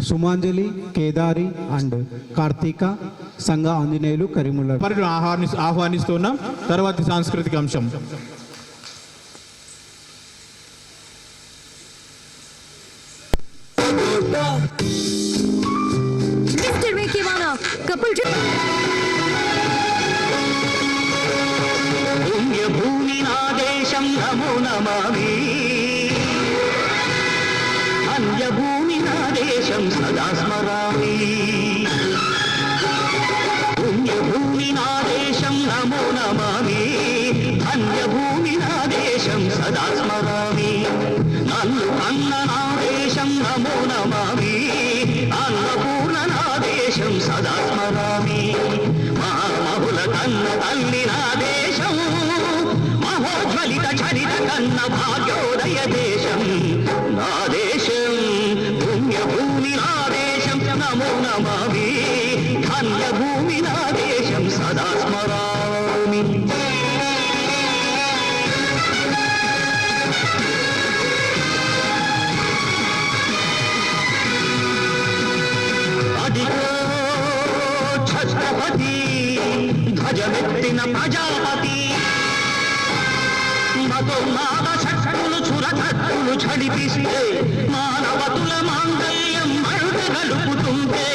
సుమాంజలి, Kedari and Karthika సంఘ ఆంజనేయులు కరీముల్లా ఆహ్వానిస్తున్నాం. తర్వాతి సాంస్కృతిక అంశం భూమి నా దేశం నమో నమామి, అన్యభూమి నా దేశం సదా స్మరామి. పుణ్యభూమి నా దేశం నమో నమామి, అన్యభూమి నా దేశం సదా స్మరామి. నన్ను అన్న నా దేశం నమో నమామి, అన్నపూర్ణ నా దేశం సదా స్మరామి. మహామహుల కన్న తల్లి నా దేశం, మహోజ్వలిత చరిత కన్న భాగ్యోదయ దేశం నా దేశం. పుణ్యభూమి నా దేశం నమో నమామి, ధన్యభూమి నా దేశం సదా స్మరామి. అదిగో ఛత్రపతి ధ్వజమెత్తిన ప్రజాపతి, మతోన్మాద శక్తులు చురకత్తులు చడిపిస్తే, మానవతుల మాంగళ్యం మరుట గలుపుతుంటే,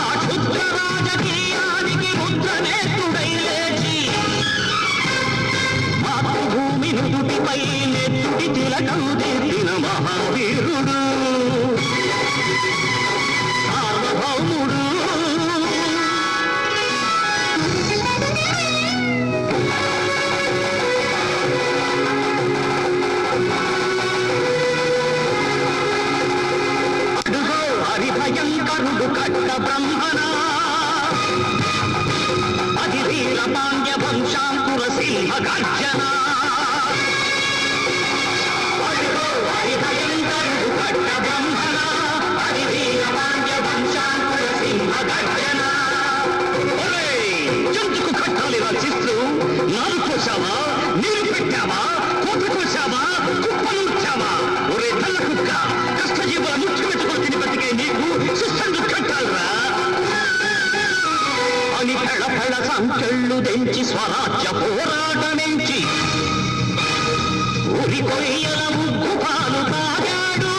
ఆ క్షుద్ర రాజకీయానికి ముద్రనేత్రుడై లేచి, మాతృభూమి నుదుటిపై నెత్తుడి తిలకం దిద్దిన మహావీరుడు సార్వభౌముడు. అడుగో హరిభయంకరుడు కట్ట బ్రహ్మణ, అది వీర పాండ్య వంశాంకుర సింహ గర్జన. అడుగో హరిభయంకరుడు కట్ట బ్రహ్మణ, అది వీర పాండ్య వంశాంకుర సింహ గర్జన. జంతుకు కట్టాలి రచిస్తూ నారు కోసావా, నీరు పెట్టావా, కోపి కోసావా, కుప్పలుచ్చావా? ఒరే తల్ల కుక్క, కష్టజీవుల ముఖ్య పెట్టుకుని తిని బతికే నీకు శిస్తందు కట్టాలరా అని ఫెళ ఫెళ సంకెళ్ళు తెంచి స్వరాజ్య పోరాటమెంచి ఉరి కొయ్యల ఉగ్గు పాలు తాగాడు.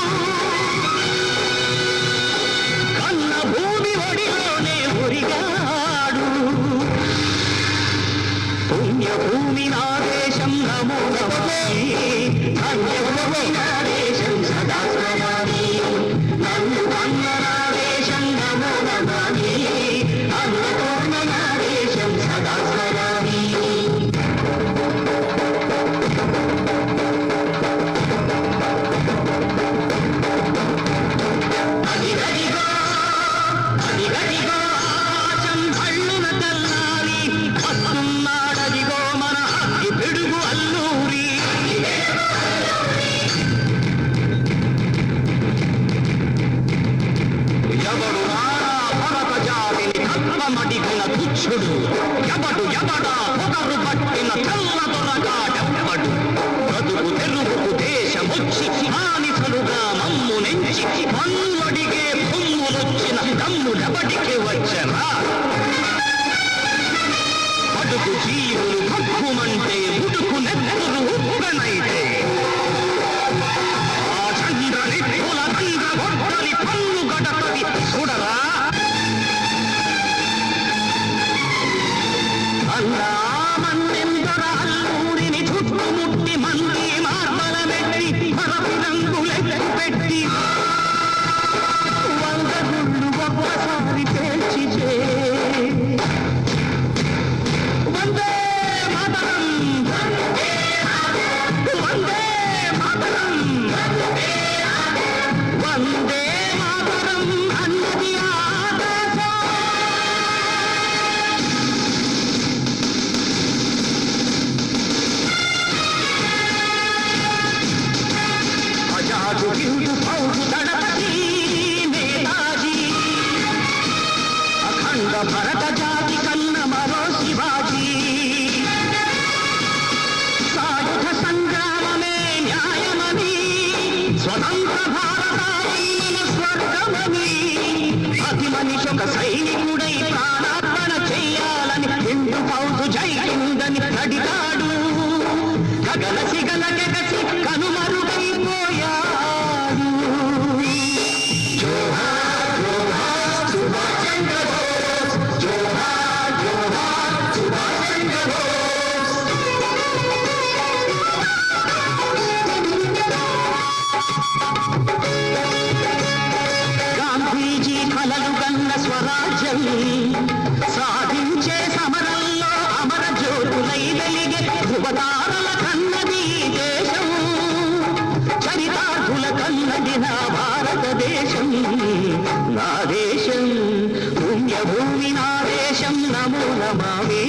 కన్న భూమి ఒడిలోనే ఉరిగాడు. పుణ్యభూమి నా దేశం నమో నమామి, ధన్యభూమి నా దేశం సదా స్మరామి. నన్ను అన్న నా దేశం నమో నమామి, అన్నపూర్ణ నా దేశం సదా స్మరామి. అదిగదిగో అదిగదిగో ఆకాశం భళ్ళున తెల్లారి, వస్తున్నాడదిగో మన అగ్గి పిడుగు అల్లూరి. ఎవడు రాడా భరత జాతిని తత్వమడిగిన తుచ్చుడు, ఎవడా పొగరు పట్టిన తెల్ల దొరగాడెవ్వడు. బ్రతుకు తెరువుకు దేశమొచ్చి మానిసలుగా మమ్ము నెంచి, మన్నులడిగే పొమ్ములొచ్చిన దమ్ముడెవడికి వచ్చరా? అడుగు జీవులు భగ్గుమంటే ఉడుకు నెత్తురు ఉప్పెనైతే, ఆ చంద్ర నిప్పుల దండ్ర గొడ్డలి పన్ను గడతది చూడరా. అన్నా మన్నెందర అల్లూరిని చుట్టుముట్టి మంది మార్మల పెట్టి, మరపి రంగులెట్టి పెట్టి, 100 గుళ్ళు ఒక్కసారి పేల్చితే, వందే మాతరం వందే మాతరం వందే మాతరం అన్నది ఆదేశం. అజాదు హిందు పౌరు దళపతి నేతాజీ, అఖండ భరత జాతి కన్న మరో శివాజీ. సాయుధ సంగ్రామమే న్యాయమని స్వతంత్ర భారతావన్న స్వర్గమని అతి మనిషి ఒక సైనికుడై ప్రాణార్పణ చెయ్యాలని ఎందు పౌతు జైందని అడిగాడు. గగన సిగలకెగసి కనుమరుగైపోయాడు. జోహార్ జోహార్ సుభాష్ చంద్ర బోస్, జోహార్ జోహార్ సుభాష్ చంద్ర బోస్. గాంధీజీ కలలు కన్న స్వరాజ్యం సాధించే సమరంలో అమర జ్యోతులై వెలిగే ధృవతారల కన్నది దేశం. చరితార్థుల కన్నది నా భారతదేశం. నా దేశం పుణ్యభూమి, నా దేశం నమో నమామి.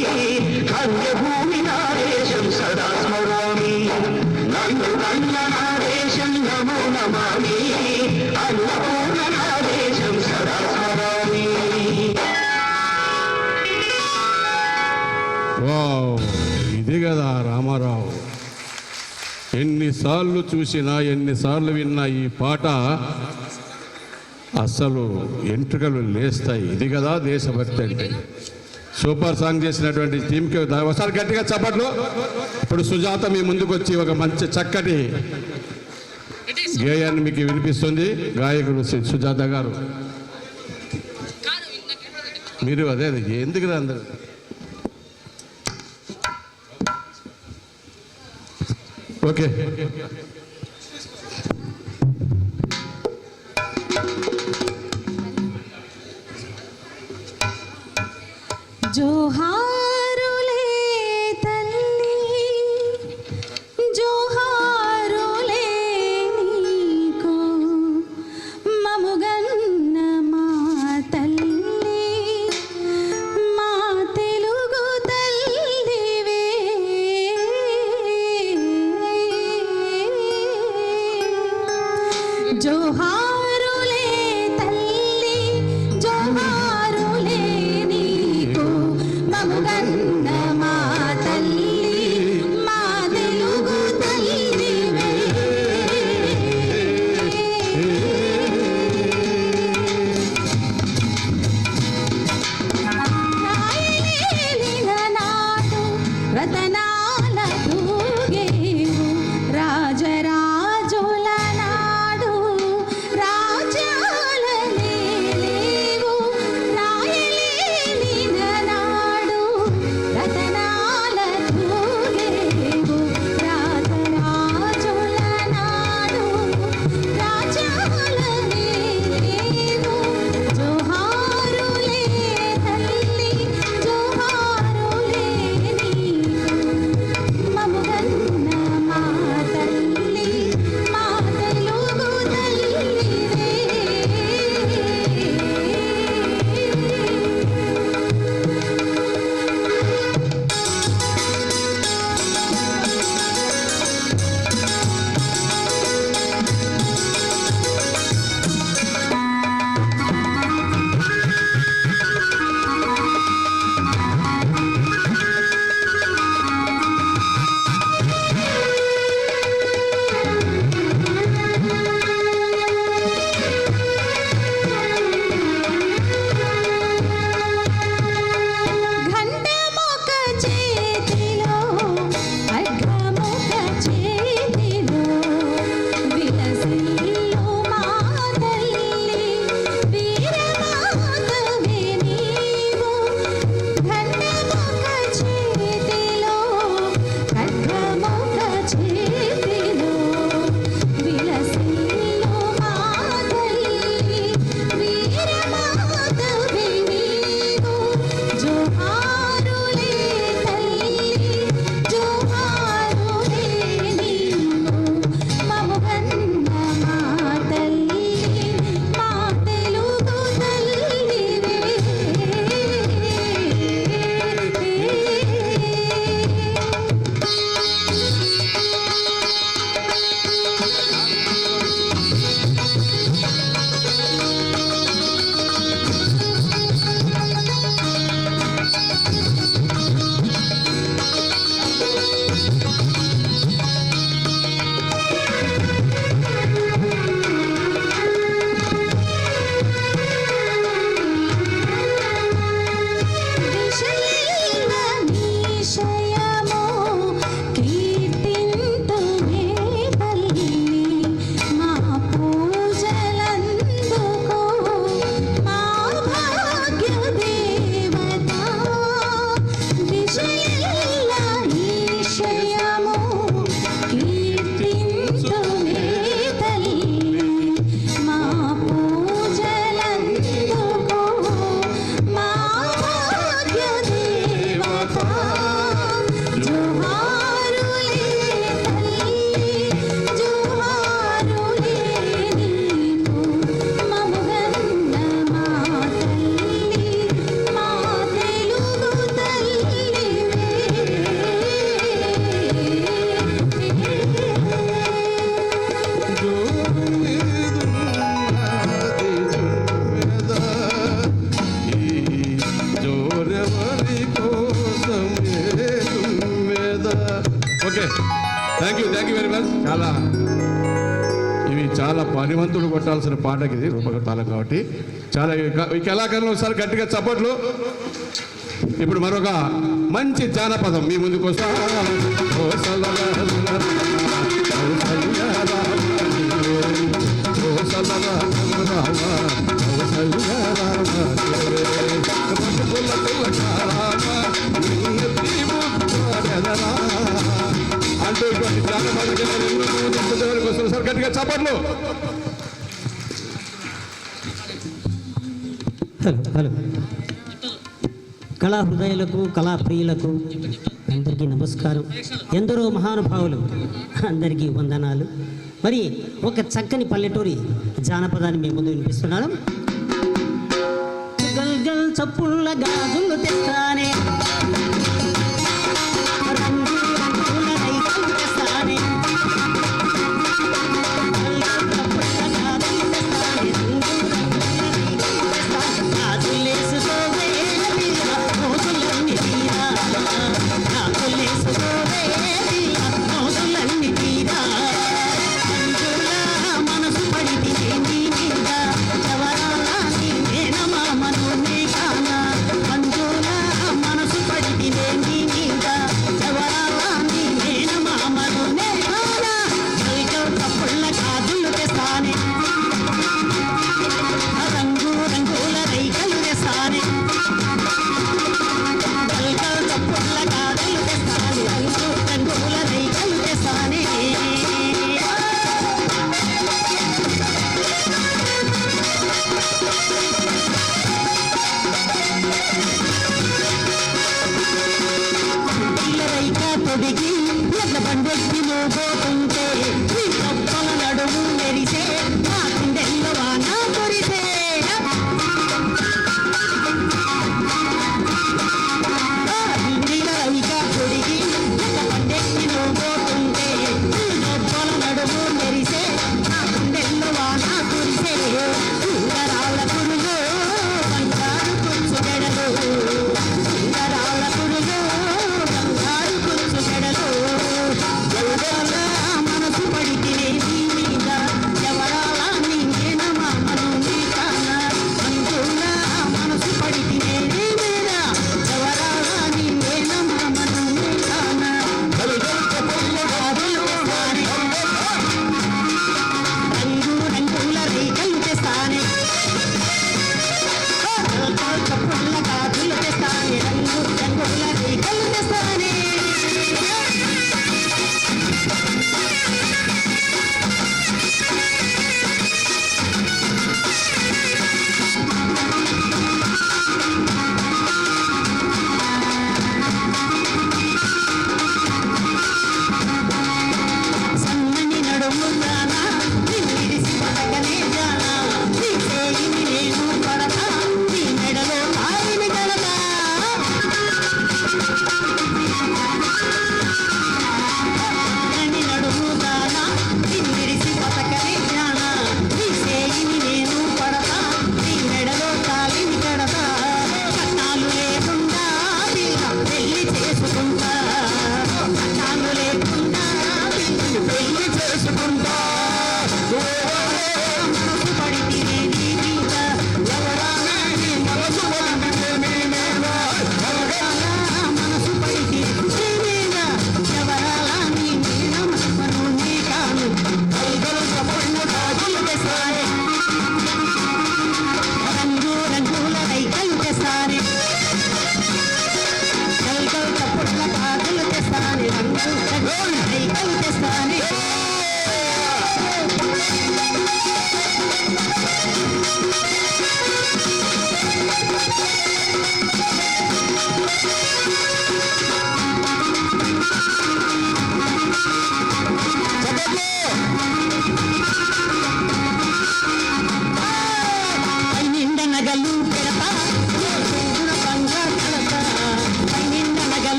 ధన్యభూమి నా దేశం సదా స్మరామి. నన్ను కన్న నా దేశం నమో నమామి. అన్నపూర్ణ నా దేశం సదా స్మరామి. వావ్, ఇది కదా రామారావు. ఎన్నిసార్లు చూసినా ఎన్నిసార్లు విన్నా ఈ పాట అసలు ఎంట్రుకలు లేస్తాయి. ఇది కదా దేశభక్తి అంటే. సూపర్ సాంగ్ చేసినటువంటి టీంకి ఒకసారి గట్టిగా చప్పట్లు. ఇప్పుడు సుజాత మీ ముందుకు వచ్చి ఒక మంచి చక్కటి గేయాన్ని మీకు వినిపిస్తుంది. గాయకుడు సుజాత గారు. మీరు అదే ఎందుకు అందరు ఓకే. జోహారులే తల్లి, జోహారులే నీకు, మముగన్న మా తల్లి, మా తెలుగు తల్లివే. జోహారులే తల్లి, జోహారులే నీకు, మముగన్న మా తల్లి, మా తెలుగు తల్లివే. రాయలేలిన నాటు రతనాల తూగేవు, రాజరాజుల నాడు చాలా పనివంతుడు కొట్టాల్సిన పాటకి ఇది రూపకతాళం కాబట్టి చాలా ఈ కళాకారులు ఒకసారి గట్టిగా చప్పట్లు. ఇప్పుడు మరొక మంచి జానపదం మీ ముందుకు వస్తా. ఓ సల్లగా ఓ సల్లగా ఓ సల్లగా ఓ సల్లగా అంటూ ఇటువంటి జానపదం సార్ గట్టిగా చప్పట్లు. హలో కళా హృదయులకు కళా ప్రియులకు అందరికీ నమస్కారం. ఎందరో మహానుభావులు అందరికీ వందనాలు. మరి ఒక చక్కని పల్లెటూరి జానపదాన్ని మేము ముందు వినిపిస్తున్నాను. గల్ గల్ చప్పుళ్ళ గాజులు తెస్తానే, రంగు రంగుల రైతులు తెస్తానే, గల్ గల్ చప్పుళ్ళ గాజులు తెస్తానే, రంగు రంగుల రైతులు తెస్తానే, గాజులేసుకోవే పిల్ల మోజులన్నీ తీరా, గాజులేసుకోవే పిల్ల మోజులన్నీ తీరా, మంజుల మనసు పడితే నీ మీద ఎవరాలా నీ మేనమామను నీ కానా, మంజుల మనసు పడితే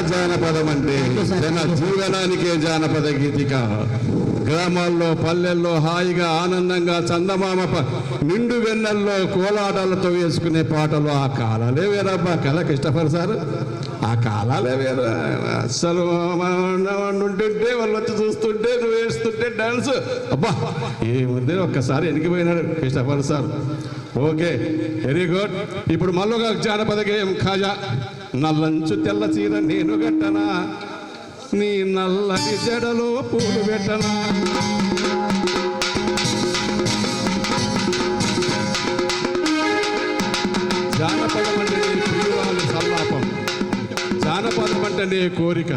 జానపదం అంటే జన జీవనానికే జానపద గీతిక. గ్రామాల్లో పల్లెల్లో హాయిగా ఆనందంగా చందమామ నిండు వెన్నెల్లో కోలాటాలతో వేసుకునే పాటలు ఆ కాలాలే వేరబ్బా కదా కృష్ణఫర్ సార్. ఆ కాలాలే వేరు. అస్సలు ఉంటుంటే వాళ్ళు వచ్చి చూస్తుంటే నువ్వు వేస్తుంటే డాన్స్ అబ్బా ఏముంది. ఒక్కసారి ఎనికిపోయినాడు కృష్ణఫర్ సార్. Okay, very good. ఇప్పుడు మళ్ళొక జానపద గేయం ఖాజా. నల్లంచు తెల్ల చీర నేను గట్టనా, నీ నల్లని జడలో పూలు పెట్టనా. జానపదం అంటే నీ ప్రియురాలు సల్లాపం, జానపదం అంటే నీ కోరిక.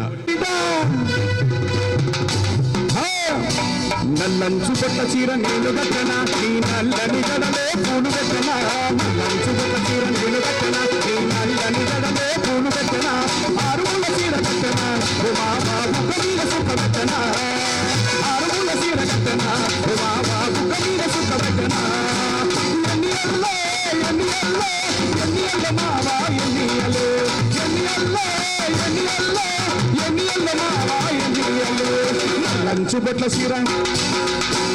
నల్లంచు బొట్ట చీర నేను గట్టనా, నీ నల్లని జడలో పూలు పెట్టనా. నల్లంచు బొట్ట చీర నేను గట్టనా, నీ నల్లని జడలో పూలు పెట్టనా. ఆరుముల చీర కట్టనా, ఓ బాబా బుక్క మీద సుఖ పెట్టనా. ఆరుముల చీర కట్టనా, ఓ బాబా బుక్క మీద సుఖ పెట్టనా. ఎన్ని అల్లో ఎన్ని అల్లో ఎన్ని అల్ల మావా ఎన్ని అల్లు ఎన్ని అల్లో ఎన్ని అల్లో ఎన్ని అల్ల మావా ఎన్ని అల్లు. నల్లంచు బొట్ల చీర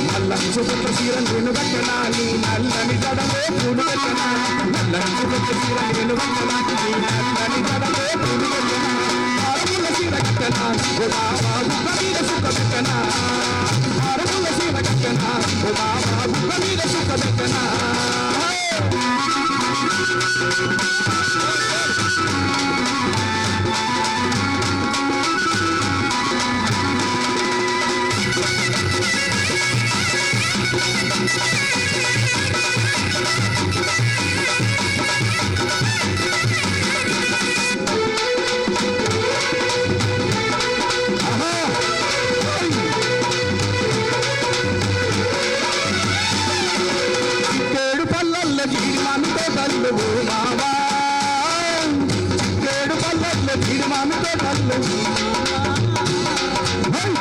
నల్లంచు బొట్ల చీర నేను గట్టనా, నీ నల్లని జడలో పూలు పెట్టనా. నల్లంచు బొట్ల చీర నేను గట్టనా, నీ నల్లని జడలో పూలు పెట్టనా. ఆరుముల చీర కట్టనా, ఓ బాబా బుక్క మీద సుఖ పెట్టనా. ఆరుముల చీర కట్టనా, ఓ బాబా బుక్క మీద సుఖ పెట్టనా. చిక్కేడు పల్లెల్ల జీడిమామితో కళ్ళు మావా, చిక్కేడు పల్లెల్ల జీడిమామితో కళ్ళు.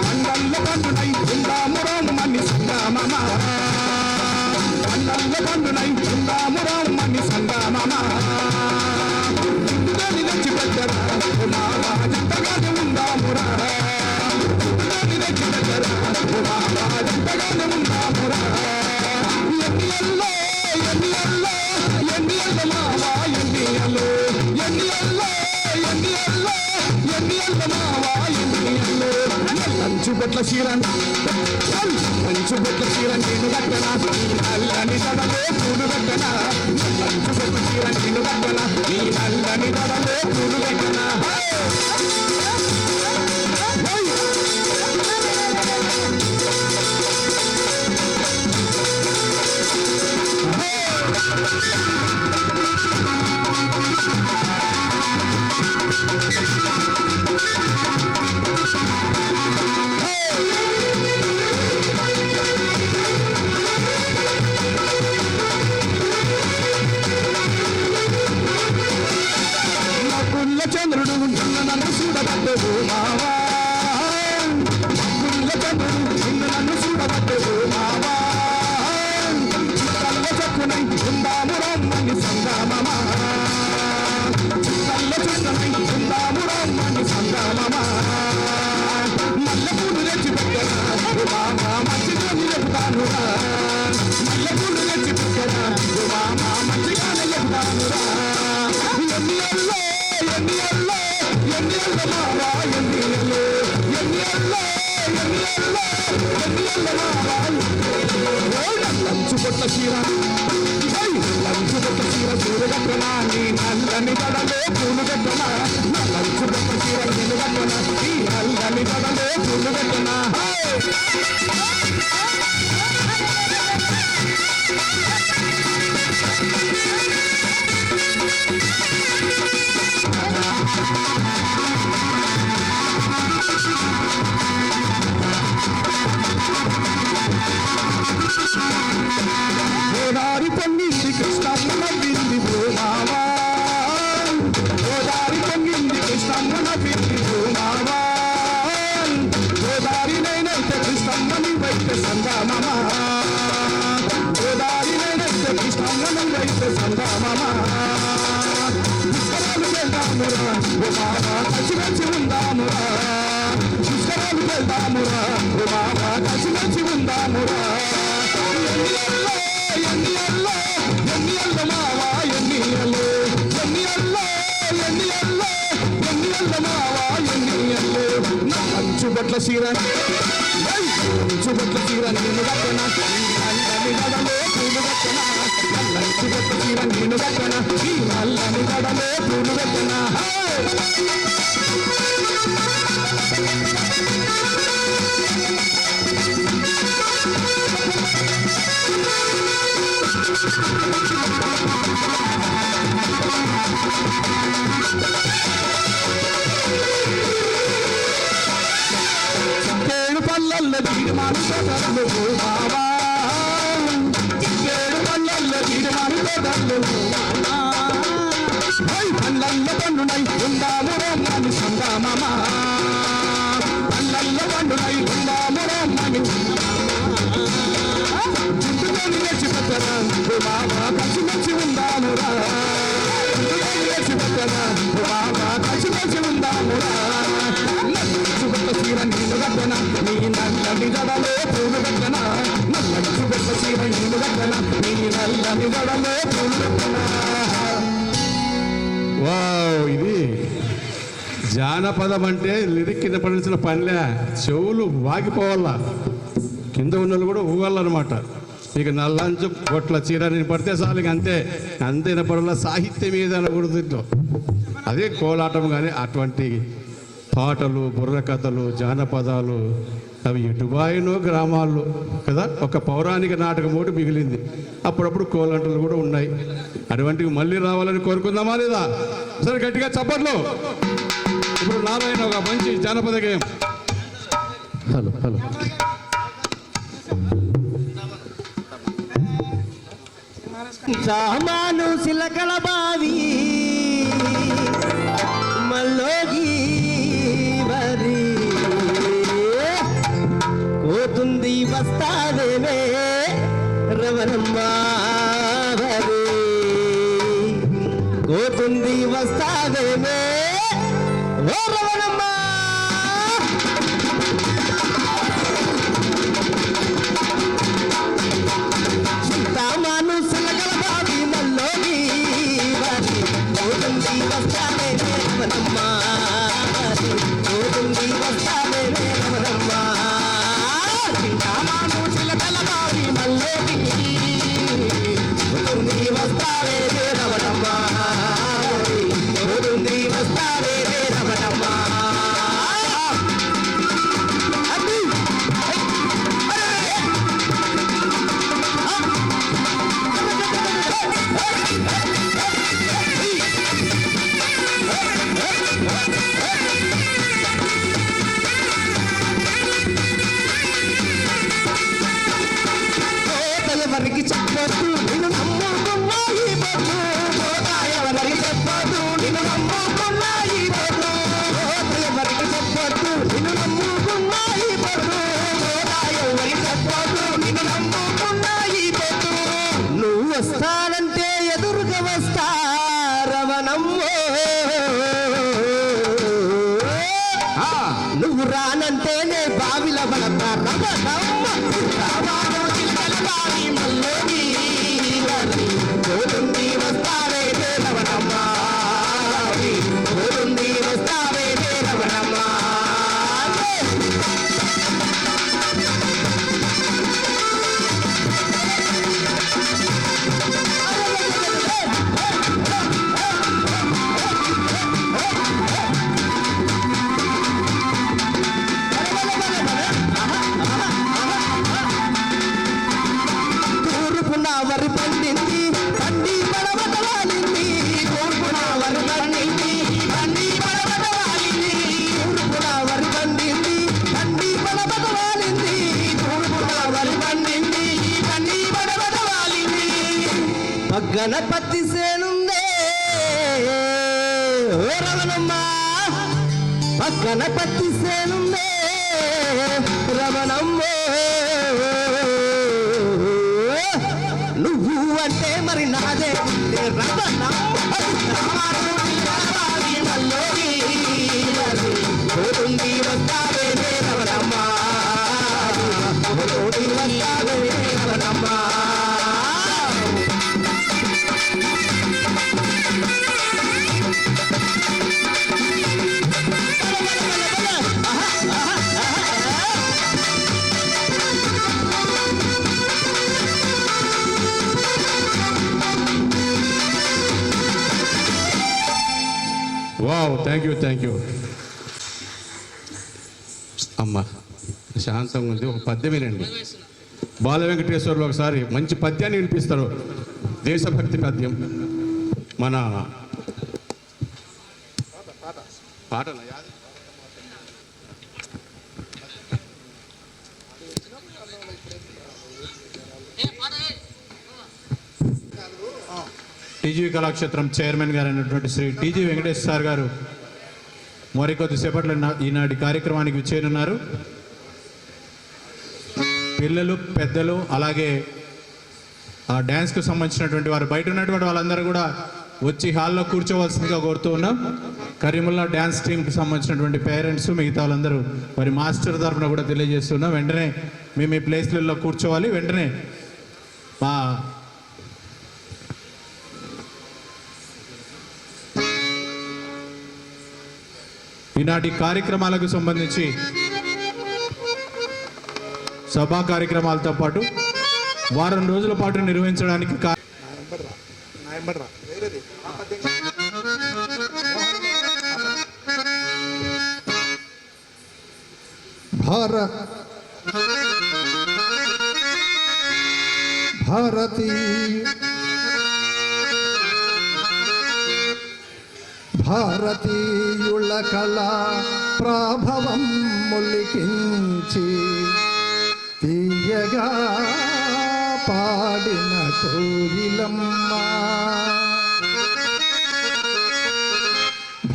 పండల్ల పండునై ఉందామురాము మన్ని సంగామమ, పండల్ల పండునై ఉందామురాము మన్ని సంగామమ. ఇంద్రుని తెచ్చి పెట్టరా ఓ మావా జంటగానే ఉందామురా. ఇంద్రుని తెచ్చి పెట్టరా ఓ మావా జంటగానే ఉందామురా. ఎన్ని అల్లో ఎన్ని అల్లో ఎన్ని అల్ల మావా ఎన్ని అల్లు ఎన్ని అల్లో ఎన్ని అల్లో ఎన్ని అల్ల మావా ఎన్ని అల్లు. నల్లంచు బొట్ల చీర నల్లంచు బొట్ల చీర నేను గట్టనా, నీ నల్లని జడలో పూలు పెట్టనా. నల్లంచు బొట్ల చీర నేను గట్టనా, నీ నల్లని జడలో పూలు పెట్టనా. నకుల్ల చంద్రుడు నిన్ను నన్ను చూడబడ్డవు మావా. నకుల్ల చంద్రుడు నిన్ను నన్ను చూడబడ్డవు మావా. చిత్తల్ల చక్కునై ఉందాము రమ్మని సంగామమ, చిత్తల్ల చక్కునై ఉందాము రమ్మని సంగామమ. మల్లెపూలు తెచ్చి పెట్టనా ఓ మామా మంచిగానే చెబుతానురా. మల్లెపూలు తెచ్చి పెట్టనా ఓ మామా మంచిగానే చెబుతానురా. ఎన్ని అల్లో ఎన్ని అల్లో ఎన్ని అల్ల మావా ఎన్ని అల్లు ఎన్ని అల్లో ఎన్ని అల్లో ఎన్ని అల్ల మావా. నల్లంచు బొట్ల చీర నల్లంచు బొట్ల చీర పూలు కట్టనా, నీ నల్లని జడలో పూలు పెట్టనా. నల్లంచు బొట్ల చీర నేను కట్టనా, నీ నల్లని జడలో పూలు పెట్టనా. గోదారి పొంగింది కృష్ణమ్మ నవ్వింది ఓ మావా. గోదారి పొంగింది కృష్ణమ్మ నవ్వింది ఓ మావా. గోదారి నేనైతే కృష్ణమ్మని వైద్య సంగమా. బొట్ల చీర లంచు బొట్ల చీర నేను కట్టనా నల్లని గడలో పూలు కట్టనా లంచు బొట్ల చీర నేను కట్టనా ఈ నల్లని గడలో పూలు కట్టనా ఏడు పల్లెల్లో తీర్మాను తోటలు బాబా ఏడు పల్లెల్లో తీర్మాను తోటలు పల్లెల్లో పండునై ఉందాము రమ్మని సందామా పల్లెల్లో పండునై ఉందాము రమ్మని చుట్టుకొని నేర్చిపెట్టరా బాబా కలిసి మెచ్చి ఉందామురా చుట్టుకొని నేర్చిపెట్టరా బాబా కలిసి మెచ్చి ఉందామురా చుబెట్ట చీర నీళ్ళు గట్టన నీ నల్లని గడలో పూలు గట్టన నల్లని చుబెట్ట చీర నీళ్ళు గట్టన నీ నల్లని గడలో పూలు గట్టన వావ్ ఇది జానపదం అంటే లిరిక్ కింద పడాల్సిన పనిలే చెవులు వాగిపోవాలా కింద ఉన్న వాళ్ళు కూడా ఊగాలన్నమాట ఇక నల్లంచు బొట్ల చీర నేను పడితే చాలు ఇక అంతే అంతే పడాల సాహిత్యం మీద అనకూడదు అదే కోలాటం కానీ అటువంటి పాటలు బుర్రకథలు జానపదాలు అవి ఎటుబాయినో గ్రామాల్లో కదా ఒక పౌరాణిక నాటకం ఒకటి మిగిలింది అప్పుడప్పుడు కోలాటలు కూడా ఉన్నాయి అటువంటివి మళ్ళీ రావాలని కోరుకుందామా లేదా సరే గట్టిగా చప్పట్లు ఇప్పుడు నారాయణ ఒక మంచి జానపద గేయం హలో హలో సామాను సిలకల బావి మల్లోగి వరి కోతుంది వస్తాదేమే రవణమ్మ వరి కోతుంది వస్తాదేమే ఓ రవణమ్మ సామాను సిలకల బావి మల్లోగి వరి కోతుంది వస్తాదేమే రవణమ్మ కోతుంది వస్తాదేమే రవణమ్మ సామాను సిలకల బావి మల్లోగి కోతుంది వస్తాదేమే రవణమ్మ కోతుంది వస్తాదేమే రవణమ్మ ఎవరికి చెప్పొద్దు నిన్ను నమ్ముకున్నాయి బొద్దు ఎవరికి చెప్పొద్దు నిన్ను నమ్ముకున్నాయి బొద్దు ఎవరికి చెప్పొద్దు నిన్ను నమ్ముకున్నాయి బొద్దు ఎవరికి చెప్పొద్దు నిన్ను నమ్ముకున్నాయి బొద్దు నువ్వు వస్తానంటే ఎదురుగా వస్తా రవణమ్మో నువ్వు రానంటేనే బావిల పడతా రవణమ్మ బావి మల్లోగి కోటుంది వస్తావే రవణమ్మ కోతుంది వస్తావే రవణమ్మ వరి పండింది పండి పడవట వాలింది తూర్పున వరి పండింది పండి పడవట వాలింది తూర్పున వరి పండింది పండి పడవట వాలింది తూర్పున వరి పండింది పండి పడవట వాలింది పగ్గన పత్తి సేనుందే ఓ రవణమ్మ పక్కన పత్తి సేనుందే రవణమ్మ నువ్వు అంటే మరి నాదే రవణమ్మ కోటుంది వస్తావే రవణమ్మ కోటుంది వస్తావే రవణమ్మ థ్యాంక్ యూ అమ్మ శాంతంగా ఉంది. ఒక పద్యం వినండి. బాల వెంకటేశ్వర్లు ఒకసారి మంచి పద్యాన్ని వినిపిస్తారు, దేశభక్తి పద్యం. మన పాట టీజీవీ కళాక్షేత్రం చైర్మన్ గారు అయినటువంటి శ్రీ టీజీ వెంకటేష్ సార్ గారు మరికొద్దిసేపట్లో ఈనాటి కార్యక్రమానికి విచ్చేయనున్నారు. పిల్లలు, పెద్దలు, అలాగే ఆ డ్యాన్స్కు సంబంధించినటువంటి వారు, బయట ఉన్నటువంటి వాళ్ళందరూ కూడా వచ్చి హాల్లో కూర్చోవలసిందిగా కోరుతూ ఉన్నాం. కరీముల్లా డ్యాన్స్ టీంకి సంబంధించినటువంటి పేరెంట్స్, మిగతా వాళ్ళందరూ మరి మాస్టర్ తరఫున కూడా తెలియజేస్తున్నాం. వెంటనే మేము మీ ప్లేస్లలో కూర్చోవాలి. వెంటనే మా ఈనాటి కార్యక్రమాలకు సంబంధించి సభా కార్యక్రమాలతో పాటు వారం రోజుల పాటు నిర్వహించడానికి భారతీయుల కళా ప్రాభవం మొలికించి తీయగా పాడిన కోయిలమ్మ.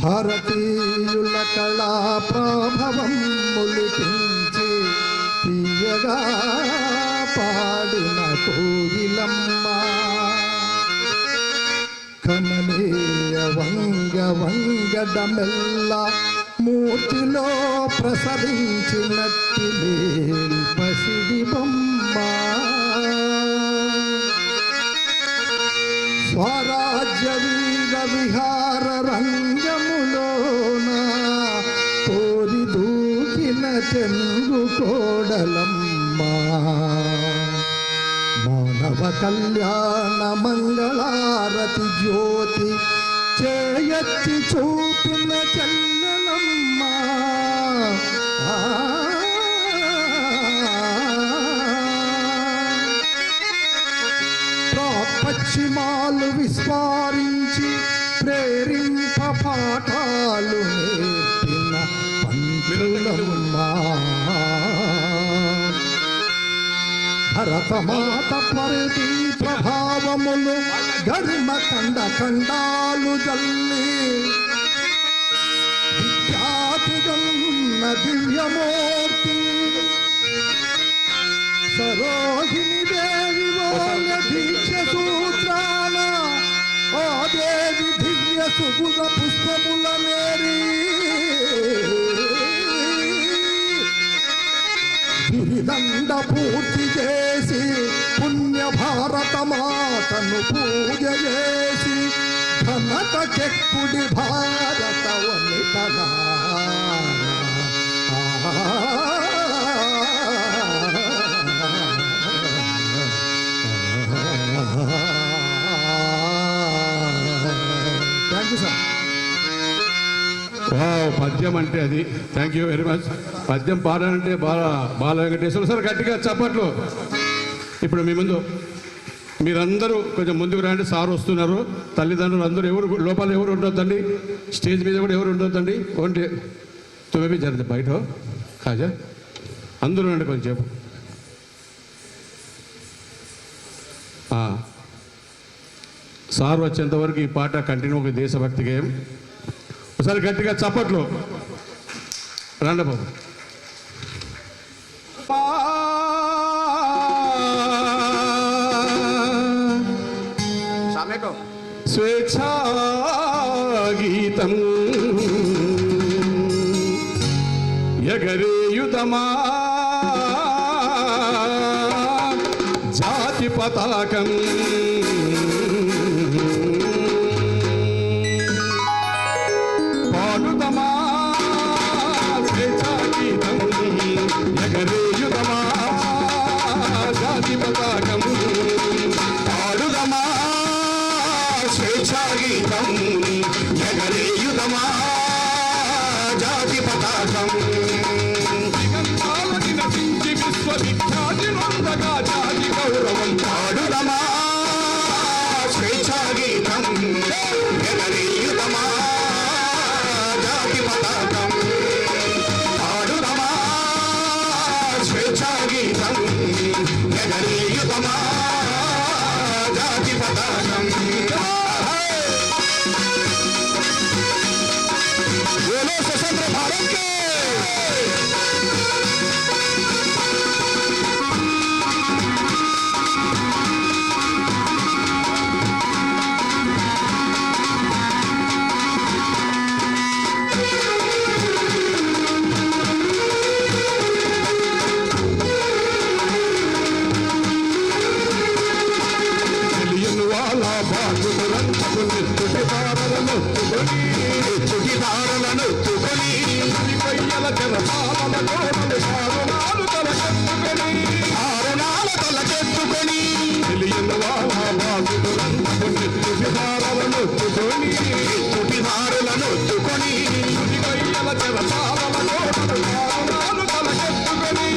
భారతీయుల కళా ప్రాభవం మొలికించి తీయగా పాడిన కోయిలమ్మ. కమనీయ వంగడమెల్ల మూర్తిలో ప్రసరించినట్టి పసిడి బొమ్మ. స్వరాజ్య వీర విహార రంగములోన కోరి దూకిన తెంగు కోడలమ్మ. మానవ కళ్యాణ మంగళారతి జ్యోతి చేయత్తి చూపిన చెల్లెలమ్మ. పశ్చిమాలు విస్మరించి ప్రేరింప పాఠాలు నేర్పిన పంతులమ్మ. భరతమాత పరిధి ప్రభావములు గర్మ ఖండ ఖండాలు జల్లి విఖ్యాతిగన్న దివ్యమూర్తి సరోహిణి దేవి ఓల దీక్ష సూత్రాల ఆ దేవి దివ్య సుగుణ పుష్పముల నేరి గిరిదండ పూర్తి చేసి పుణ్య భారత మాతను పూజ చేసి ఘనత చెక్కుడి భారత వనితనా. Thank you sir. పద్యం అంటే అది. Thank you very much. పద్యం పాడాలంటే బాల వెంకటేశ్వర సార్ గట్టిగా చప్పట్లు. ఇప్పుడు మీ ముందు మీరందరూ కొంచెం ముందుకు రండి. సార్ వస్తున్నారు. తల్లిదండ్రులు అందరూ ఎవరు లోపల ఎవరు ఉండొద్దండి, స్టేజ్ మీద కూడా ఎవరు ఉండొద్దండి. ఓన్లీ తుమ్మి జరిగింది బయట కాజా అందరూ రండి కొంచెం. సార్ వచ్చేంతవరకు ఈ పాట కంటిన్యూ ఒక దేశభక్తి గేయం. ఒకసారి గట్టిగా చప్పట్లు రండి బాబు. స్వేచ్ఛా గీతం ఎగరేయుతమా జాతి పతాకం పాడుతమా స్వేచ్ఛా గీతం ఎగరేయుతమా జాతి పతాకం పాడుదమా స్వేచ్ఛా గీతం ఎగరేయుదమా ఆరుణాల తలకెత్తుకొని తెలియని వాళ్ళ బాగులందు నెత్తు విహారాలను ఒత్తుకొని విహారులను ఒత్తుకొని కొయ్యల చెరసాలలో ఆరుణాలు తలకెత్తుకొని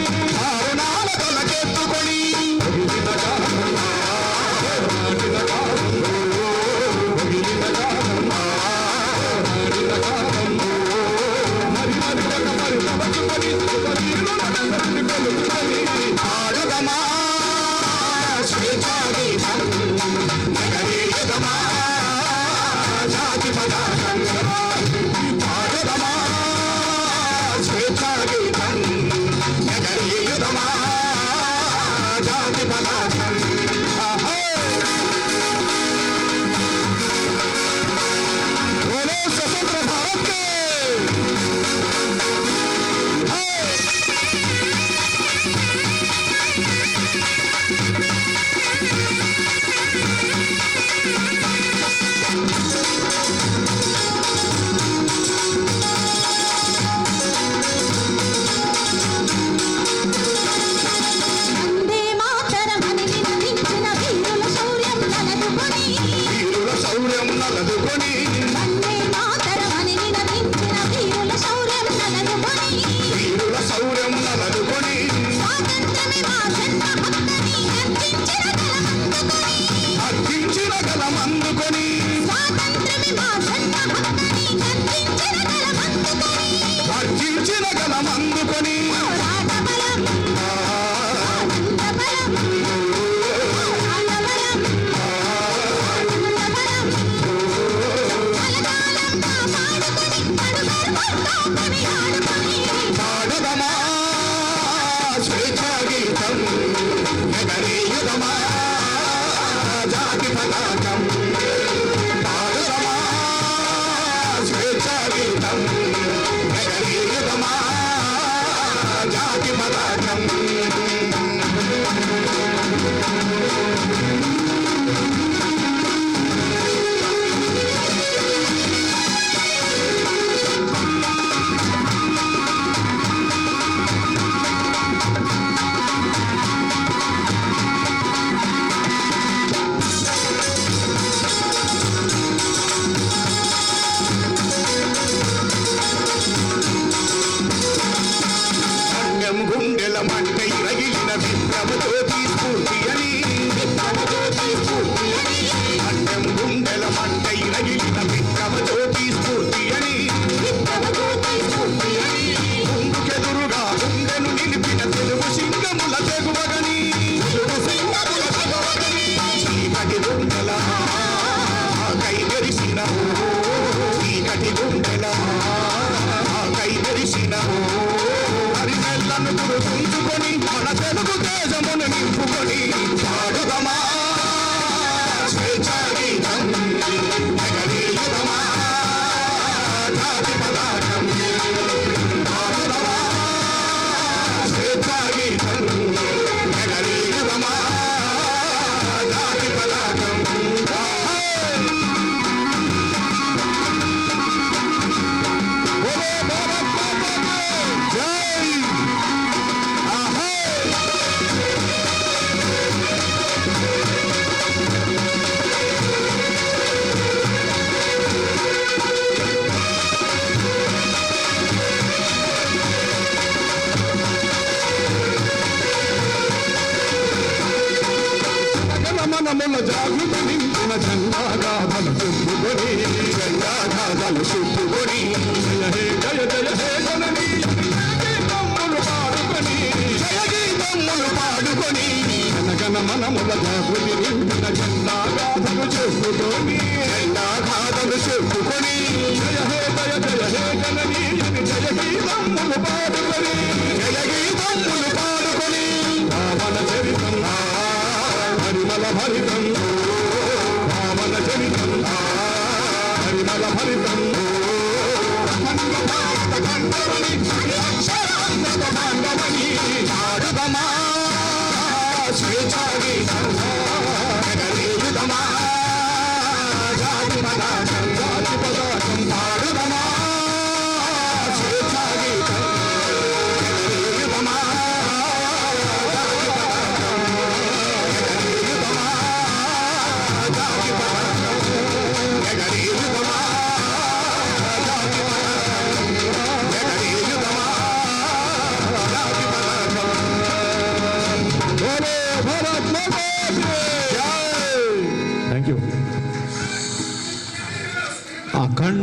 ఆరుణాల తలకెత్తుకొని ఆడుదమా స్వేచ్ఛాగీతం నగరీయుదమా జాతి పదార్థం ఆడుదమా స్వేచ్ఛాగీతం నగరీయుదమా జాతి పదార్థం बोलो स्वतंत्र भारत के వందే మాతరమని వినిపించిన వీరుల శౌర్యం తలదుకొని వీరుల శౌర్యం నలదుకొని వందే మాతరమని వినిపించిన వీరుల శౌర్యం తలదుకొని వీరుల శౌర్యం నలదుకొని స్వాతంత్ర్యమే మా జన్మ హక్కని అర్పించిన గలమందుకొని స్వాతంత్ర్యమే మా జన్మ హక్కని అర్పించిన గలమందుకొని పోరాట బలం ఆనంద బలం పోరాట బలం ఆనంద బలం కలకాలం కాపాడుకొని కడుగర్వంతోకొని ఆడుకొని పాడుదమా స్వేచ్ఛాగీతం ఎగరేయుదమా జాతి పతాకం పాడుదమా స్వేచ్ఛాగీతం ఎగరేయుదమా జాతి పతాకం అన్నం గుండెల మంటై రగిలిన విప్లవజ్యోతి స్ఫూర్తి అని అన్నం గుండెల మంటై రగిలిన విప్లవజ్యోతి స్ఫూర్తి అని ముందుకెదురుగా గుండెను నిలిపిన తెలుగు సింగముల తెగువగని చీకటి గుండెల కై మెరిసిన చీకటి గుండెల కై మెరిసిన హరిమెల్లను గుర్తుంచుకొని మన తెలుగు దేశమును నింపుకొని పాడుదమా స్వేచ్ఛాగీతం ఎగరేయుదమా జాతి పతాకం పాడుదమా స్వేచ్ఛాగీతం ఎగరేయుదమా జాతి పతాకం बोलो भारत माता की जय మనముల జాగృతి నింపిన జెండాగాథలు చుట్టుకొని జెండాగాథలు చుట్టుకొని జయ హే జయ జయ హే జనని గీతమ్ములు పాడుకొని జయ గీతమ్ములు పాడుకొని జనగణ మనముల జాగృతి నింపిన జెండాగాథలు చుట్టుకొని జెండాగాథలు చుట్టుకొని జయ హే జయ జయ హే జనని జయ గీతమ్ములు పాడుకొని జయ గీతమ్ములు పాడుకొని పావన చరితం హరిమల భరితం పావన చరితం హరిమల భరితం పాడుదమా స్వేచ్ఛాగీతం ఎగరేయుదమా జాతి పతాకం పాడుదమా స్వేచ్ఛాగీతం ఎగరేయుదమా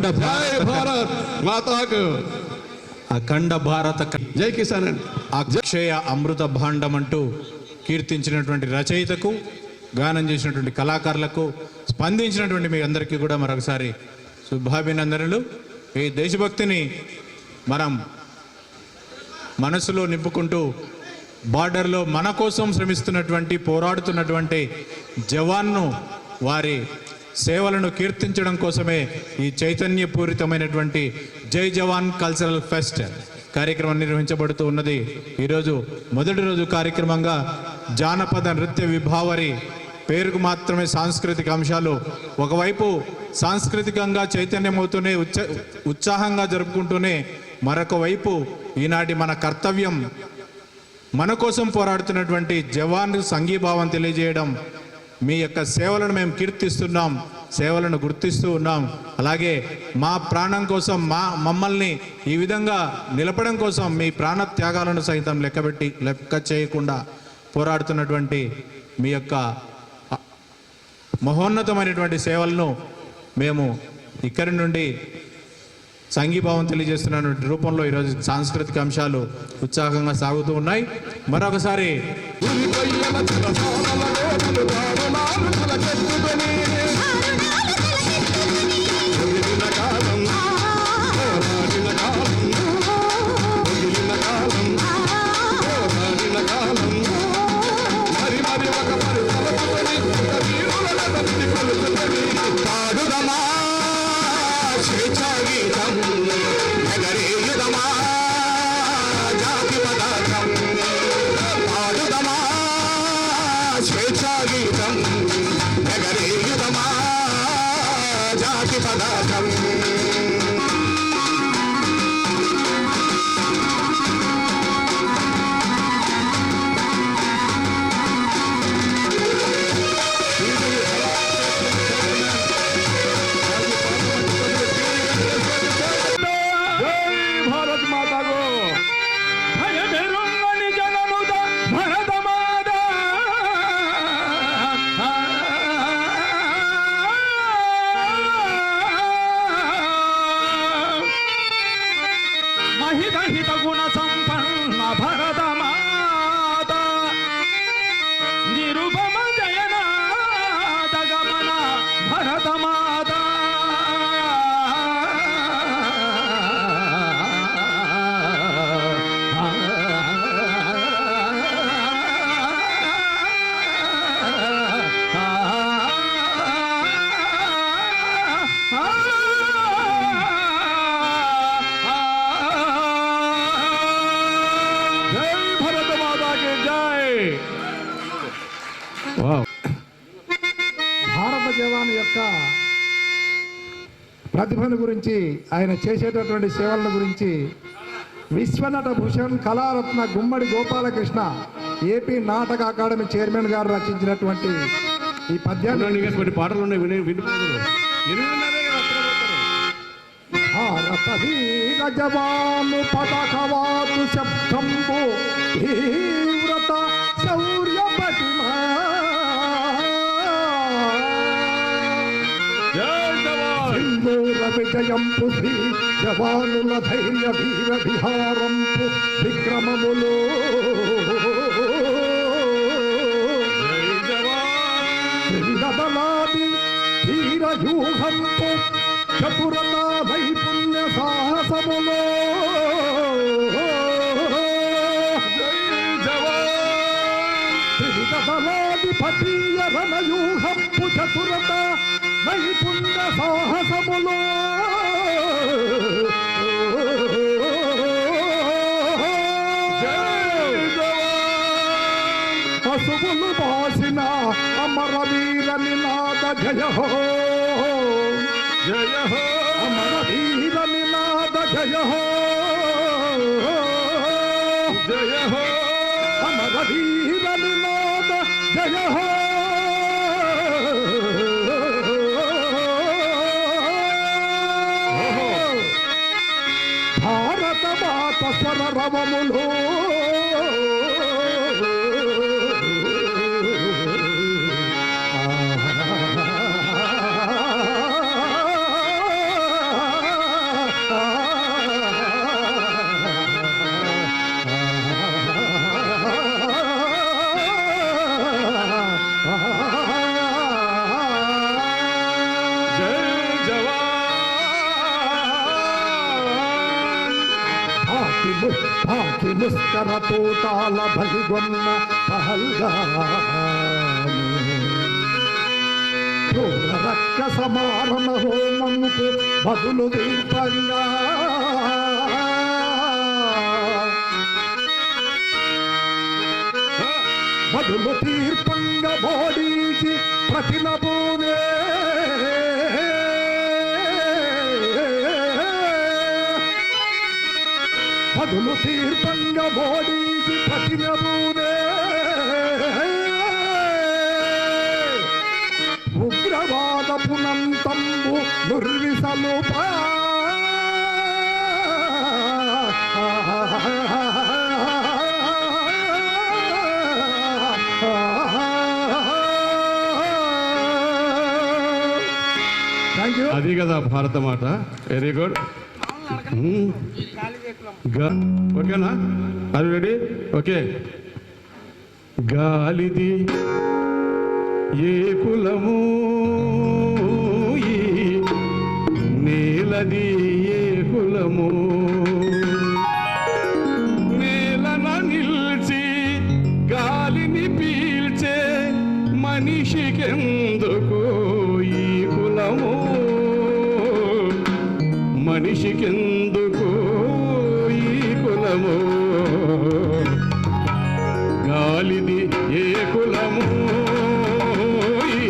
జై భారత్ మాతాకు అఖండ భారత జై కిసాన్ అండి. అక్షయ అమృత భాండం అంటూ కీర్తించినటువంటి రచయితకు, గానం చేసినటువంటి కళాకారులకు, స్పందించినటువంటి మీ అందరికీ కూడా మరొకసారి శుభాభినందనలు. ఈ దేశభక్తిని మనం మనసులో నింపుకుంటూ బార్డర్లో మన కోసం శ్రమిస్తున్నటువంటి, పోరాడుతున్నటువంటి జవాన్ను, వారి సేవలను కీర్తించడం కోసమే ఈ చైతన్యపూరితమైనటువంటి జై జవాన్ కల్చరల్ ఫెస్ట్ కార్యక్రమం నిర్వహించబడుతూ ఉన్నది. ఈరోజు మొదటి రోజు కార్యక్రమంగా జానపద నృత్య విభావరి, పేరుకు మాత్రమే సాంస్కృతిక అంశాలు, ఒకవైపు సాంస్కృతికంగా చైతన్యమవుతూనే ఉత్సాహంగా జరుపుకుంటూనే మరొక వైపు ఈనాటి మన కర్తవ్యం, మన కోసం పోరాడుతున్నటువంటి జవాన్ సంఘీభావం తెలియజేయడం, మీ యొక్క సేవలను మేము కీర్తిస్తున్నాం, సేవలను గుర్తిస్తూ ఉన్నాం. అలాగే మా ప్రాణం కోసం, మమ్మల్ని ఈ విధంగా నిలపడం కోసం మీ ప్రాణ త్యాగాలను సైతం లెక్క చేయకుండా పోరాడుతున్నటువంటి మీ యొక్క మహోన్నతమైనటువంటి సేవలను మేము ఇక్కడి నుండి సంఘీభావం తెలియజేస్తున్న రూపంలో ఈరోజు సాంస్కృతిక అంశాలు ఉత్సాహంగా సాగుతూ ఉన్నాయి. మరొకసారి మహిత గుణ సంపన్న భరత మాత నిరుపమ జయనాద గమన భరత మాత భారత జవాన్ యొక్క ప్రతిభను గురించి, ఆయన చేసేటటువంటి సేవల గురించి విశ్వనట భూషణ్ కళారత్న గుమ్మడి గోపాలకృష్ణ ఏపీ నాటక అకాడమీ చైర్మన్ గారు రచించినటువంటి ఈ పద్యాన్ని కొన్ని పాటలు ఉన్నాయి, వినిపోదు. భారత వీర జవాను పదకవాదు శబ్దంబు తీవ్రత శౌర్య పటిమా సింధూర విజయంపు శ్రీ జవానుల ధైర్య వీర విహారంపు విక్రమములు త్రిదలాది ధీర యూహంపు చతురత నైపుణ్య సాహసములో త్రిదలాధిపతీయ రణయూహంపు చతురత నైపుణ్య సాహసములో పశువులు బాసిన అమర వీర నినాద జయ హో జయ హో అమర వీర నినాద జయ హో జయ హో అమర వీర నినాద జయ హో భారత మాత స్వర రవములు తోటాల బలిగొన్న పహల్గాము రక్క సమారణ హోమముకు బదులు దీపంగా బదులు తీర్పంగా బోడించి ప్రతినబూనే బదులు తీర్పంగా బోడించి ప్రతినబూనే ఉగ్రవాద పునంతంబు నిర్విసలుపా అది కదా భారత మాట. Very good. ఓకేనా? అది రెడీ? ఓకే. గాలిది ఏ కులము, ఈ నేలది ఏ కులము, నేలన నిల్చి గాలిని పీల్చే మనిషికెందుకు ఈ కులము, మనిషికెందుకు ఈ కులము, గాలిది ఏ కులము, ఈ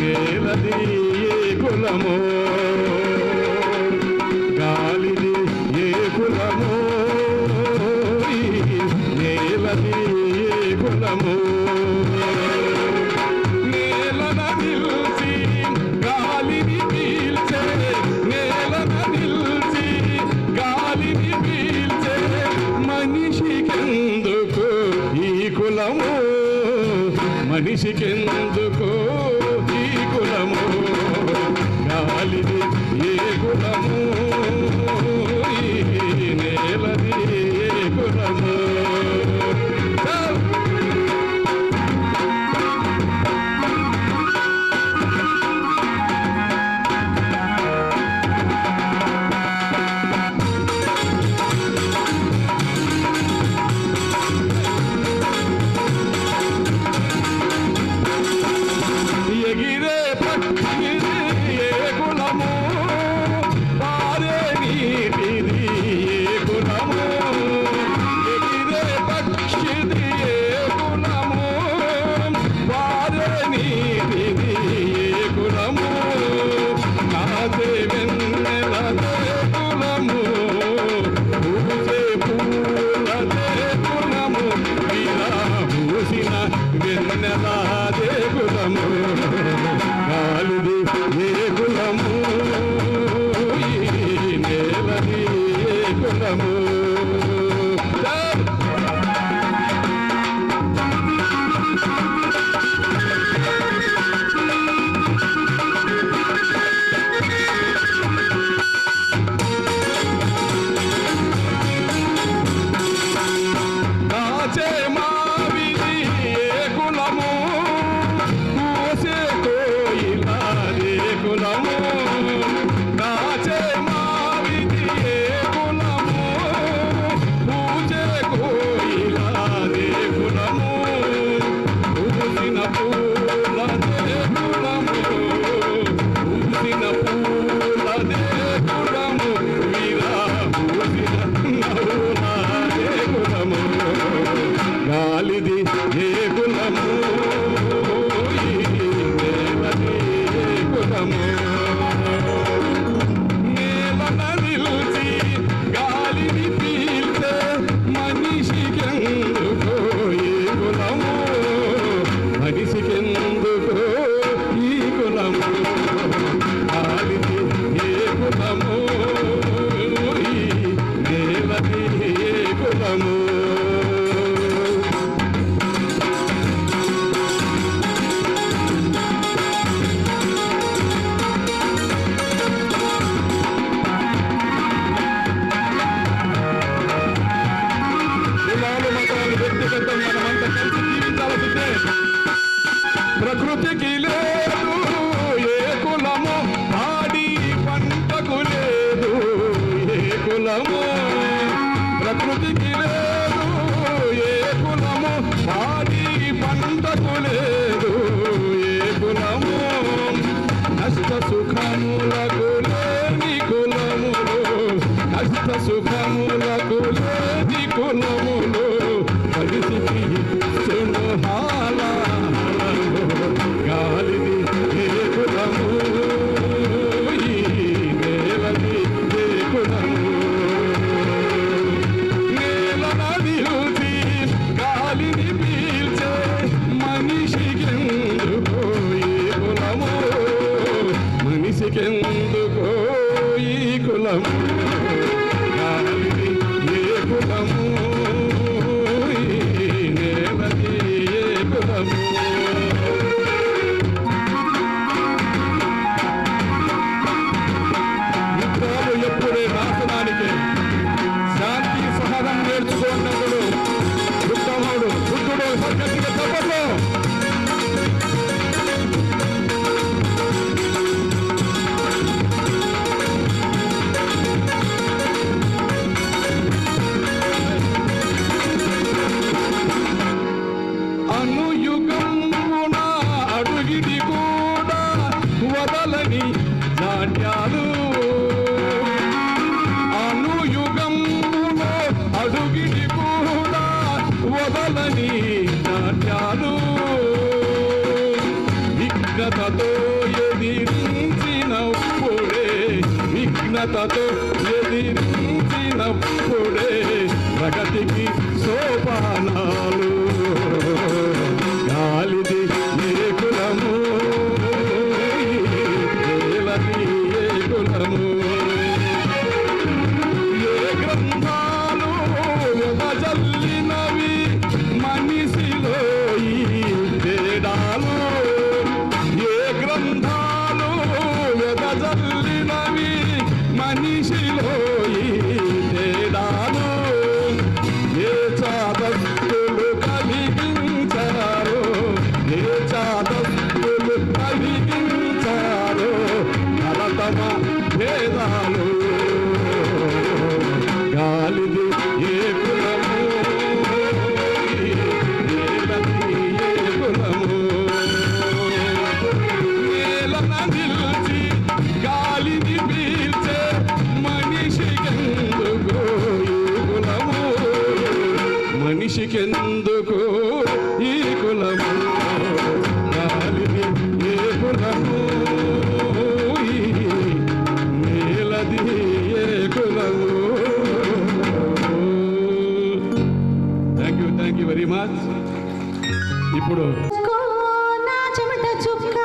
నేలది ఏ కులము, గాలిది ఏ కులము, ఈ నేలది ఏ కులము, నేలన నిల్చి గాలిని పీల్చే, నేలన నిల్చి గాలిని పీల్చే మనిషికెందుకు ఈ కులము, మనిషికెందుకు ఈ కులము, గాలిది ఏ కులము, ఈ నేలది ఏ కులము. ఎగిరే పక్షిది ఏ కులము, పారే నీటిది ఏ కులము, ఎగిరే పక్షిది ఏ కులము, పారే నీటిది ఏ కులము, కాసే వెన్నెలదే కులము, పూసే పూలదే కులము, ఇలా పూసిన వెన్నెలదే కులము, గాలిది ఏ కులము, ఈ నేలది ఏ కులము. కాచే మావిది ఏ కులము, పూసే కోయిలదే కులము, కాచే మావిది ఏ కులము, పూసే కోయిలదే కులము, పూసిన పూలదే కులము, పూసిన పూలదే కులము, వీరా పూసిన నవ్వులదే కులము, గాలిది ఏ కులము, ఈ నేలది ఏ కులము, నేలన నిల్చి గాలిని పీల్చే మనిషికెందుకు ఈ కులము, మనిషికెందుకు ఈ కులము, గాలిది ఏ కులము, ఈ నేలది ఏ కులము. కులాలు మతాలు వ్యక్తిగతం మనమంతా కలిసి జీవించాల్సిందే. ప్రకృతికి లేదు ఏ కులము, పాడి పంటకు లేదు ఏ కులము, ప్రకృతికి లేదు వదలని నాట్యాలు విఘ్నతతో ఎదిరించినప్పుడే ప్రగతికి సోపానాలు గాలిది ఏ కులము నేలది ఏ కులము ఏ గ్రంథాలు జల్లినవి మనిషిలో ఈ తేడాలు ఏ గ్రంథాలు వెదజల్లినవి మనిషిలో ఈ తేడాలు ఏ చాదస్తులు కలిగించారో ఏ చాదస్తులు కలిగించారో నరతమ భేదాలు గాలిది ఏ కులము నేలది ఏ కులము నేలన నిలిచి గాలిని పీల్చే మనిషికెందుకు ఈ కులము మనిషికెందుకు ఈ కులము గాలిది ఏ కులము నేలది ఏ కులము థ్యాంక్ యూ వెరీ మచ్. ఇప్పుడు నా చెమట చుక్క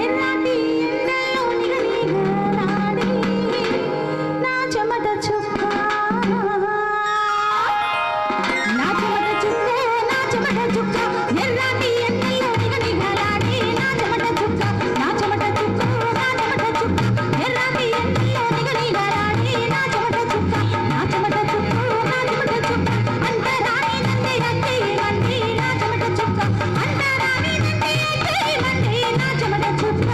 ఎర్రటి ఎండలో నిగనిగలాడి నా చెమట చుక్క నా చెమట చుక్కే నా చెమట చుక్క ఎర్రటి ఎండలో నిగనిగలాడి నా చెమట చుక్క నా చెమట చుక్క నా చెమట చుక్క ఎర్రటి ఎండలో నిగనిగలాడి నా చెమట చుక్క నా చెమట చుక్క నా చెమట చుక్క అంతరాని నంది గట్టి మంది నా చెమట చుక్క అంతరాని నంది గట్టి మంది నా చెమట చుక్క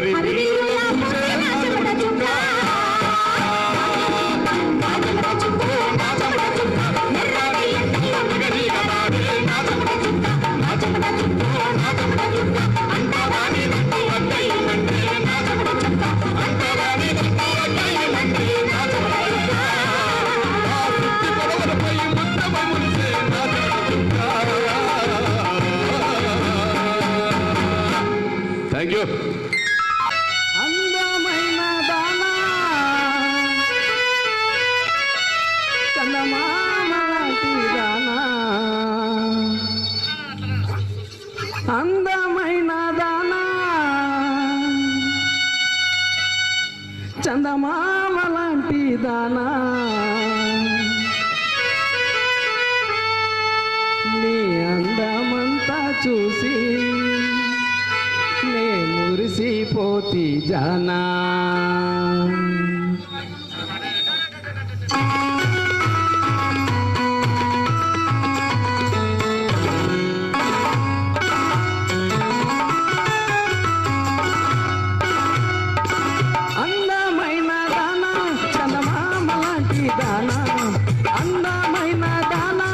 హరివిల్లులా పూసే నా చెమట చుక్క నా చెమట చుక్క నా చెమట చుక్క ఎర్రటి ఎండలో నిగనిగలాడే నా చెమట చుక్క నా చెమట చుక్క నా చెమట చుక్క అంతవాని నంది అద్దయ్యమంటే నా చెమట చుక్క అంతవాని నంది అద్దయ్యమంటే నా చెమట చుక్క పొడవలపై ముద్దమై మురిసే నా చెమట చుక్క. Thank you. అందమైన దానా చందమామ లాంటి దానా అందమైన దానా చందమామ లాంటి దానా నీ అందమంతా చూసి నే మురిసిపోతి జానా అందమైన దానా చందమామ లాంటి దానా అందమైన దానా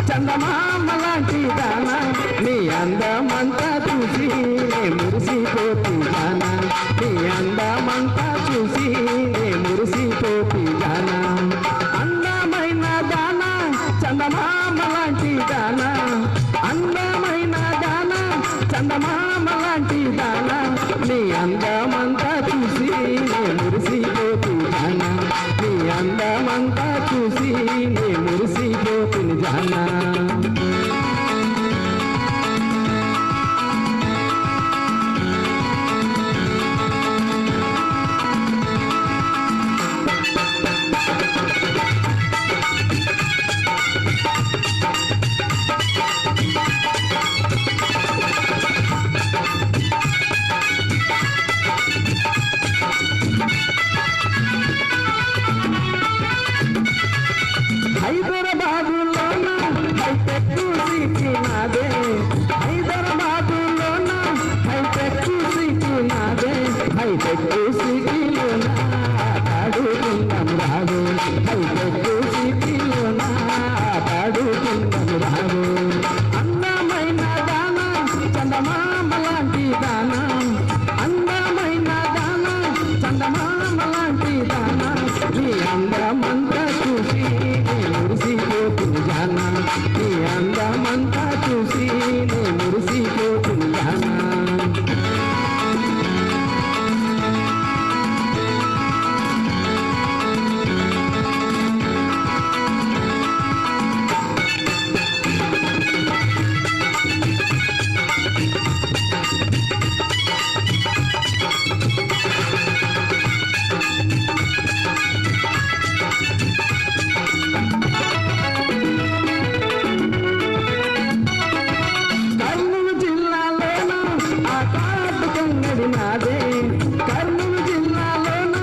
చందమామ లాంటి దానా నీ అందమంతా చూసి నే మురిసిపోతి జానా నీ అందమంతా చూసి నే మురిసిపోతి జానా అందమైన దానా చందమామ లాంటి దానా అందమైన దానా చందమామ లాంటి దానా నీ అందమంతా చూసి నే మురిసిపోతి జానా నీ అందమంతా చూసి నే మురిసిపోతి జానా హైదరాబాదులోన హైటెక్ సిటీ నాదే హైదరాబాదులోన హైటెక్ సిటీ నాదే హైటెక్ సిటీలోన ఆడుకుందాం రాదు హైటెక్ సిటీలోన ఆడుకుందాం రాదు అందమైన దానా చందమామ లాంటి దానా అందమైన దానా చందమామ లాంటి దానా నీ అందమంతా చూసి నే మురిసిపోతుంది జానా నీ అందమంతా చూసి నే మురిసిపోతుంది జానా కర్నూలు జిల్లాలోన ఆ కాటు కంగడి నాదే కర్నూలు జిల్లాలోన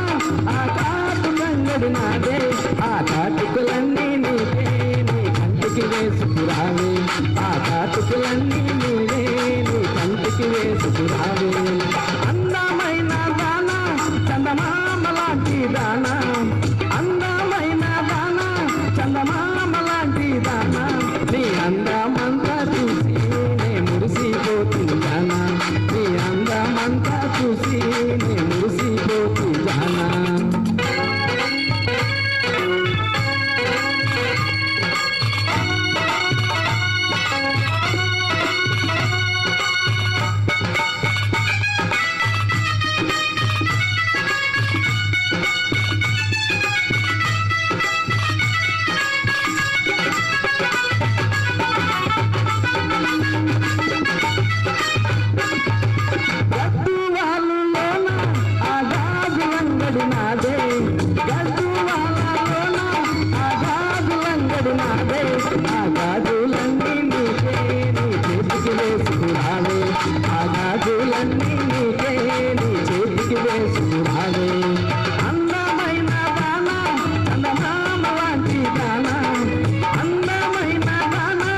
ఆ కాటు కంగడి నాదే ఆ కాటుకులన్నీ నీవే నీ కంటికి వేసుకురావే ఆ కాటుకులన్నీ నీవే నీ కంటికి వేసుకురావే అందమైన దానా చందమామ లాంటి దానా అందమైన దానా చందమామ లాంటి దానా నీ అందమంతా చూసి నే మురిసిపోతుంది జానా నీ అందమంతా చూసి నే మురిసిపోతుంది జానా గద్దువాలులోన ఆ గాజులంగడి నాదే గద్దువాలలోన ఆ గాజులంగడి నాదే ఆ గాజులన్నీ నీకే నీ చేతికి వేసుకురావే ఆ గాజులన్నీ నీకే నీ చేతికి వేసుకురావే అందమైన దానా చందమామ లాంటి దానా అందమైన దానా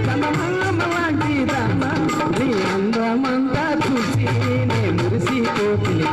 చందమామ లాంటి దానా నీ అందమంతా చూసి నే మురిసిపోతుంది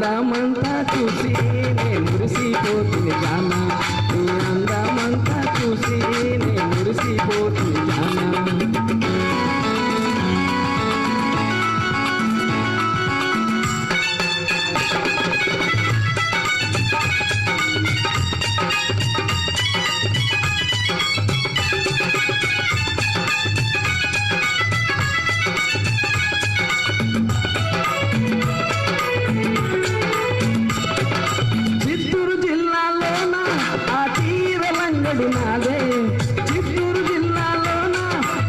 అందమంతా చూసి నే మురిసిపోతుంది జానా నీ అందమంతా చూసి నే మురిసిపోతుంది జానా చిత్తూరు జిల్లాలోన ఆ తీరలంగడి నాదే చిత్తూరు జిల్లాలోన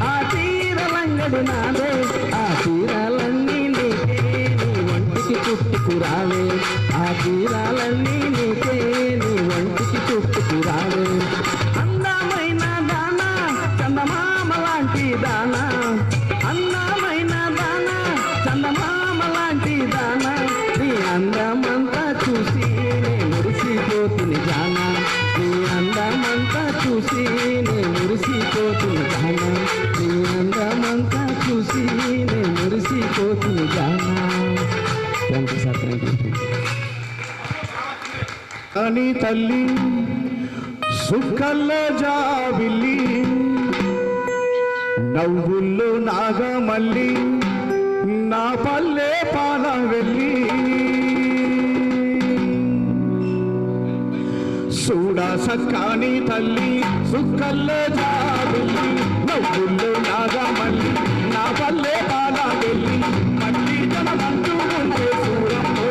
ఆ తీరలంగడి నాదే ఆ తీరాలన్నీ నీకే నీ ఒంటికి చుట్టుకురావే ఆ తీరాలన్నీ నీకే నీ ఒంటికి చుట్టుకురావే అందమైన దానా చందమామ లాంటి దానా అందమైన దానా చందమామ లాంటి దానా నీ అందమంతా చూసి నే మురిసిపోతుంది జానా నీ అందమంతా చూసి నే మురిసిపోతుంది జానా నీ అందమంతా చూసి నే మురిసిపోతుంది జానా thank you sir thank you అని తల్లి సుఖల్లో జాబిల్లి నవ్వుల్లో నాగమల్లి నా పల్లె పాల వెళ్ళి చూడా సక్కాని తల్లి సుఖల్లో జాబిల్లి నవ్వుల్లో నాగమల్లి నా పల్లె పాల వెళ్ళి మళ్ళీ జనమంటూ ఉంటే చూడమ్మో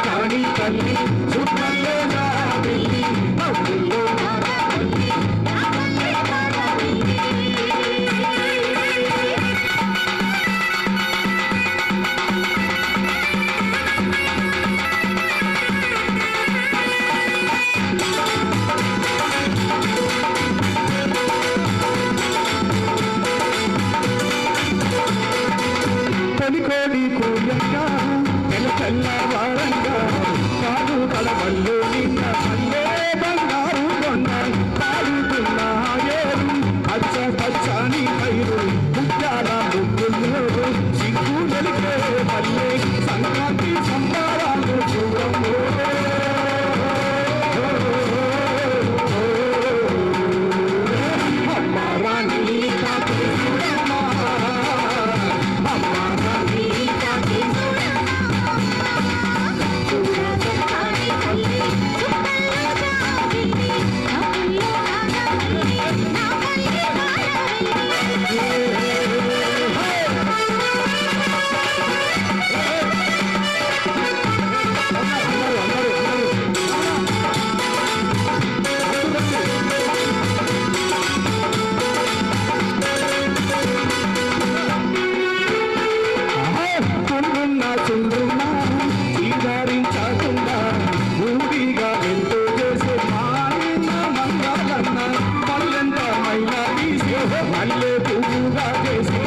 కాని తల్లి సుఖంలో జాబిల్లి నవ్వుల్లో నాగమల్లి నా పల్లె పాల వెళ్ళి కొలికోడి కూయంగా తెల్లవారంగా కాదు కలవల్లో నిన్న పల్లె బంగారు కొండ పాడుతున్న ఏరు పచ్చ పచ్చని పైరు ముత్యాల ముగ్గుల్లో సిగ్గు వెలిగే పల్లె సంక్రాంతి సంబరాలు చూడమ్మో అమ్మ రాణి కాకి చూడమ్మా అమ్మ రాణి కాకి చుండున్నా ఈదారించకుండా ఊడిగా ఎంతో చేసే మాయన్న మంగాలన్న పల్లెంత మైలా తీసి మల్లె పువ్వుగా చేసి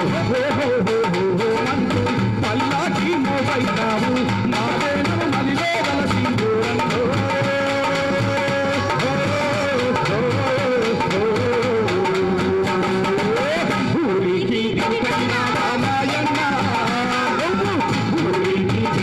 అంటూ పల్లాకి మోపైనావు మావేను మలిలో గలసి దూరంలో ఊరికి రామాయణ ఊరికి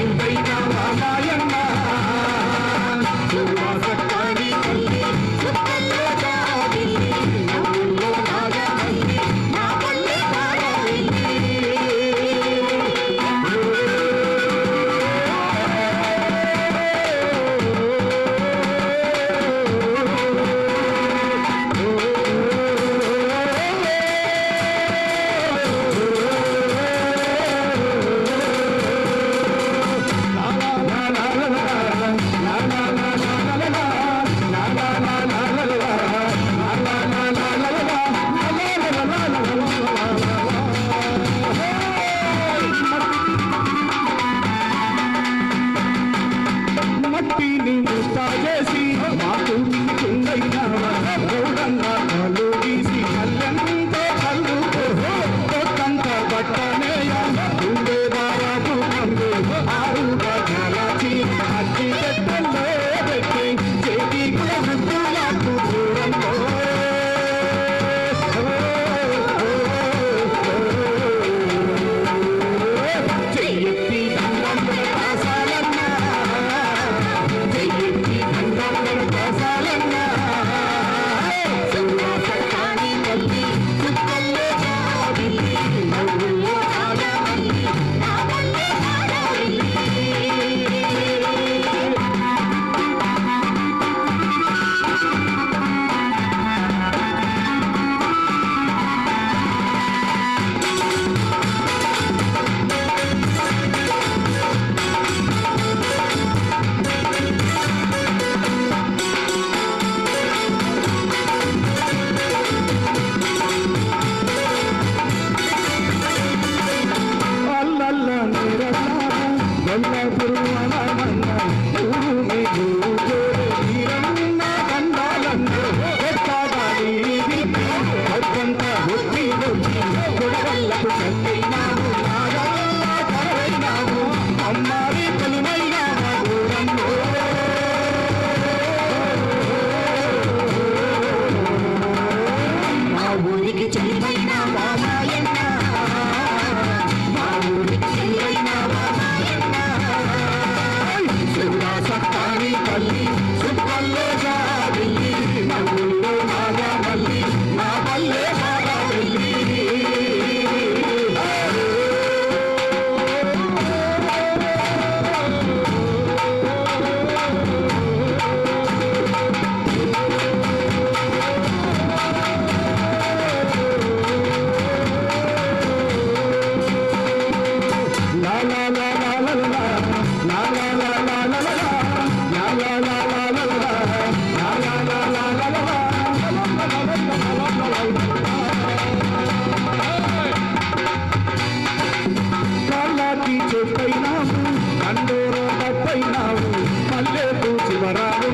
చెప్పైనావు దండోర తప్పైనావు మల్లె పూచి వరాలు